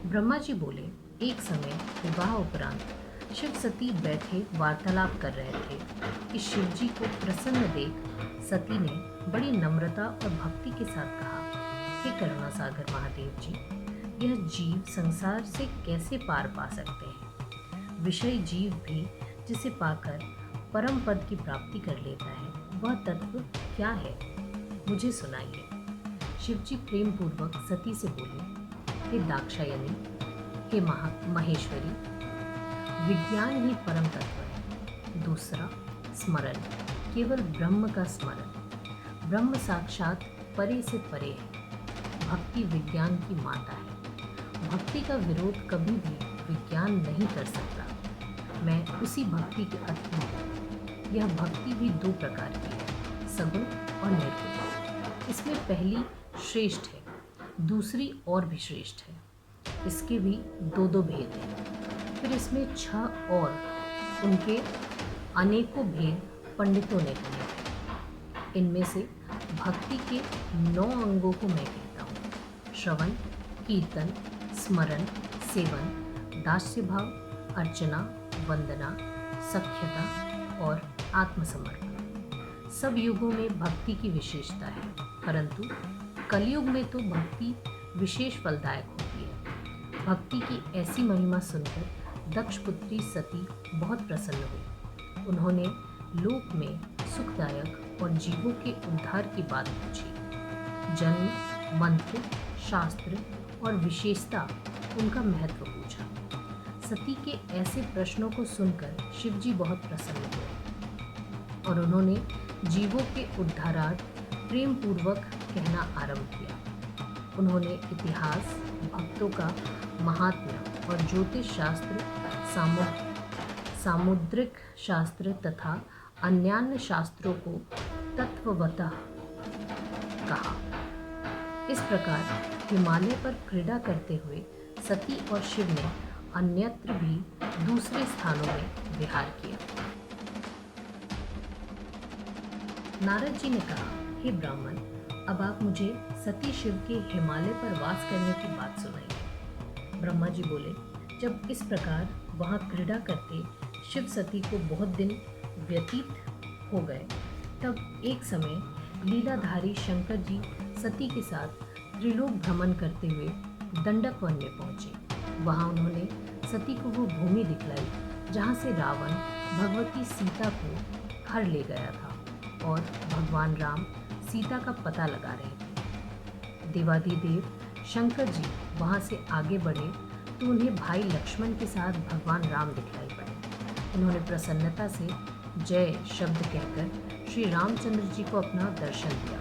ब्रह्मा जी बोले, एक समय विवाह उपरांत शिव सती बैठे वार्तालाप कर रहे थे कि शिव जी को प्रसन्न देख सती ने बड़ी नम्रता और भक्ति के साथ कहा, हे करुणा सागर महादेव जी, यह जीव संसार से कैसे पार पा सकते हैं। विषय जीव भी जिसे पाकर परम पद की प्राप्ति कर लेता है, वह तत्व क्या है, मुझे सुनाइए। शिव जी प्रेम पूर्वक सती से बोले, हे दाक्षायणी, हे महेश्वरी, विज्ञान ही परम तत्व है। दूसरा स्मरण, केवल ब्रह्म का स्मरण। ब्रह्म साक्षात परे से परे है। भक्ति विज्ञान की माता है। भक्ति का विरोध कभी भी विज्ञान नहीं कर सकता। मैं उसी भक्ति के आत्मा हूँ। यह भक्ति भी दो प्रकार की है, सगुण और निर्गुण। इसमें पहली श्रेष्ठ है, दूसरी और भी श्रेष्ठ है। इसके भी दो दो भेद हैं। फिर इसमें 6 और उनके अनेकों भेद पंडितों ने कहे हैं। इनमें से भक्ति के 9 अंगों को मैं कहता हूँ: श्रवण, कीर्तन, स्मरण, सेवन, दास्य भाव, अर्चना, वंदना, सख्यता और आत्मसमर्पण। सब युगों में भक्ति की विशेषता है, परंतु कलयुग में तो भक्ति विशेष फलदायक होती है। भक्ति की ऐसी महिमा सुनकर दक्ष पुत्री सती बहुत प्रसन्न हुई। उन्होंने लोक में सुखदायक और जीवों के उद्धार की बात पूछी। जन्म, मंत्र, शास्त्र और विशेषता उनका महत्व पूछा। सती के ऐसे प्रश्नों को सुनकर शिवजी बहुत प्रसन्न हुए और उन्होंने जीवों के उद्धारार्थ प्रेम पूर्वक कहना आरंभ किया। उन्होंने इतिहास, भक्तों का महात्म्य और ज्योतिष शास्त्र, सामुद्रिक शास्त्र तथा अन्यान्य शास्त्रों को तत्वतः कहा। इस प्रकार हिमालय पर क्रीड़ा करते हुए सती और शिव ने अन्यत्र भी दूसरे स्थानों में विहार किया। नारद जी ने कहा, हे ब्राह्मण, अब आप मुझे सती शिव के हिमालय पर वास करने की बात सुनाइए। ब्रह्मा जी बोले, जब इस प्रकार वहाँ क्रीड़ा करते शिव सती को बहुत दिन व्यतीत हो गए, तब एक समय लीलाधारी शंकर जी सती के साथ त्रिलोक भ्रमण करते हुए दंडक वन में पहुँचे। वहाँ उन्होंने सती को वो भूमि दिखलाई जहाँ से रावण भगवती सीता को हर ले गया था और भगवान राम सीता का पता लगा रहे थे। देवाधिदेव शंकर जी वहाँ से आगे बढ़े तो उन्हें भाई लक्ष्मण के साथ भगवान राम दिखलाई पड़े। उन्होंने प्रसन्नता से जय शब्द कहकर श्री रामचंद्र जी को अपना दर्शन दिया।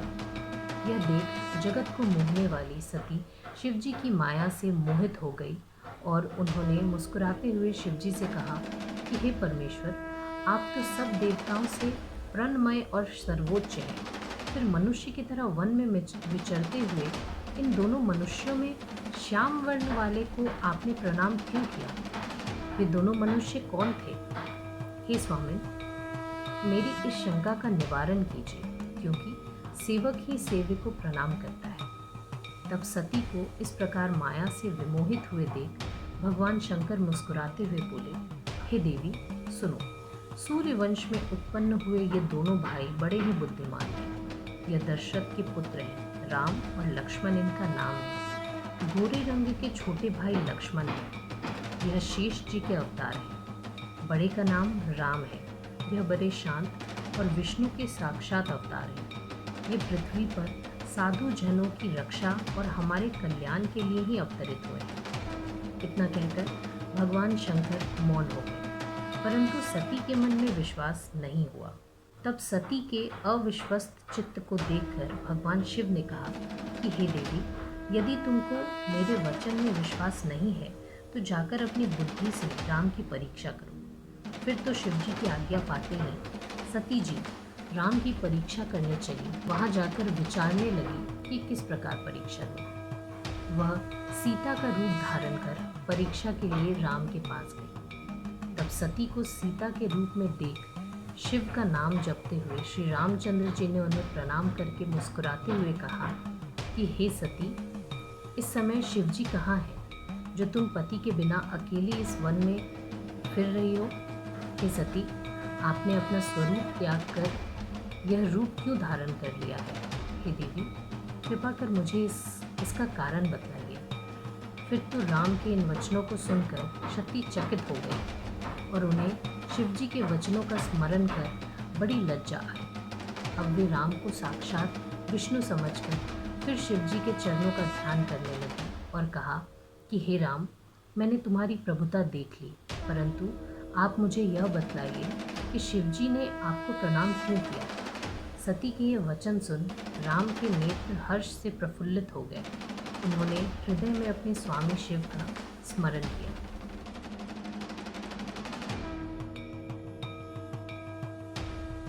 यह देख जगत को मोहने वाली सती शिव जी की माया से मोहित हो गई और उन्होंने मुस्कुराते हुए शिव जी से कहा कि हे परमेश्वर, आप तो सब देवताओं से प्रणमय और सर्वोच्च हैं, फिर मनुष्य की तरह वन में विचरते हुए इन दोनों मनुष्यों में श्याम वर्ण वाले को आपने प्रणाम क्यों किया? वे दोनों मनुष्य कौन थे? हे स्वामी, मेरी इस शंका का निवारण कीजिए, क्योंकि सेवक ही सेव्य को प्रणाम करता है। तब सती को इस प्रकार माया से विमोहित हुए देख भगवान शंकर मुस्कुराते हुए बोले, हे देवी सुनो, सूर्य वंश में उत्पन्न हुए ये दोनों भाई बड़े ही बुद्धिमान हैं। यह दशरथ के पुत्र हैं, राम और लक्ष्मण इनका नाम है। गोरे रंग के छोटे भाई लक्ष्मण हैं। यह शेष जी के अवतार हैं। बड़े का नाम राम है। यह बड़े शांत और विष्णु के साक्षात अवतार हैं। ये पृथ्वी पर साधु जनों की रक्षा और हमारे कल्याण के लिए ही अवतरित हुए हैं। इतना कहकर भगवान शंकर मौन हो गए, परंतु सती के मन में विश्वास नहीं हुआ। तब सती के अविश्वस्त चित्त को देखकर भगवान शिव ने कहा कि हे देवी, यदि तुमको मेरे वचन में विश्वास नहीं है तो जाकर अपनी बुद्धि से राम की परीक्षा करो। फिर तो शिव जी की आज्ञा पाते ही सती जी राम की परीक्षा करने चली। वहाँ जाकर विचारने लगी कि किस प्रकार परीक्षा लो। वह सीता का रूप धारण कर परीक्षा के लिए राम के पास गई। तब सती को सीता के रूप में देख शिव का नाम जपते हुए श्री रामचंद्र जी ने उन्हें प्रणाम करके मुस्कुराते हुए कहा कि हे सती, इस समय शिव जी कहाँ हैं जो तुम पति के बिना अकेली इस वन में फिर रही हो? हे सती, आपने अपना स्वरूप त्याग कर यह रूप क्यों धारण कर लिया है? हे देवी, कृपा कर मुझे इसका कारण बतलाइए। फिर तो राम के इन वचनों को सुनकर सती चकित हो गई और उन्हें शिवजी के वचनों का स्मरण कर बड़ी लज्जा आई। अब वे राम को साक्षात विष्णु समझकर फिर शिवजी के चरणों का ध्यान करने लगी और कहा कि हे राम, मैंने तुम्हारी प्रभुता देख ली, परंतु आप मुझे यह बतलाइए कि शिवजी ने आपको प्रणाम क्यों किया? सती के ये वचन सुन राम के नेत्र हर्ष से प्रफुल्लित हो गए। उन्होंने हृदय में अपने स्वामी शिव का स्मरण किया